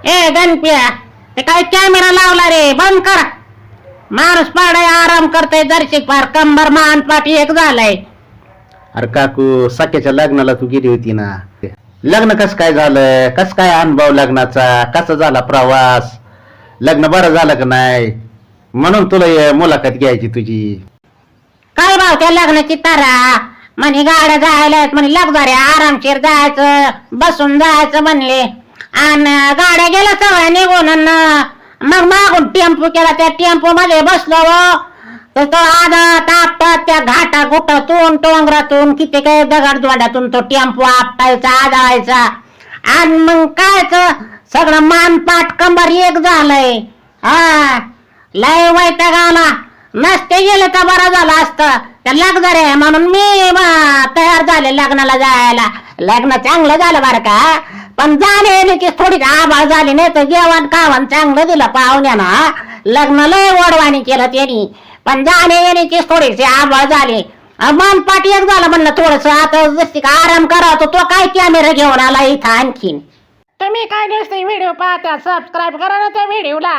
ए गणप्या, ते काय कॅमेरा लावला रे, बंद कर. माणूस पाडाय आराम करतोय, दर्शक पार कंबर मान पाठी एक झालाय. अरे काकू, सख्याच्या लग्नाला तू गेली होती ना, लग्न कस काय झालं, कस काय अनुभव लग्नाचा, कसा झाला प्रवास, लग्न बरं झालं का नाही, म्हणून तुला मुलाखत घ्यायची तुझी. काय भाव त्या लग्नाची तारा म्हणे, गाड्या जायला म्हणे, लग्नारे आरामशीर जायचं, बसून जायचं म्हणले. आणि गाड्या गेल्या सगळ्या निघून, मग मागून टेम्पो केला, त्या टेम्पो मध्ये बसलो. तो आदत आपटत त्या घाटा घुटातून टोंगरातून किती काय दगड जोड्यातून तो टेम्पो आपटायचा आदळायचा. आणि मग कायच सगळं मानपाट कंबर एक झालंय. हा लय वैताग आला, नसते गेले तर बरं झालं असतं. त्या लग्न रे म्हणून मी तयार झाले लग्नाला जायला. लग्न चांगलं झालं बरं का, पण जाण्याची थोडी आभाळ झाली, नाही तर जेवण खावण चांगलं दिलं पाहुण्यानं. लग्न लय वडवाणी केलं त्यांनी, पण जाणे येण्याची थोडीशी आभाळ झाली. मनपाटी एक झालं म्हणलं थोडस. आता जशी का आराम करावं, तो काय कॅमेरा घेऊन आला इथं आणखीन. तुम्ही काय नसते व्हिडिओ पाहता, सबस्क्राईब करा ना त्या व्हिडिओला.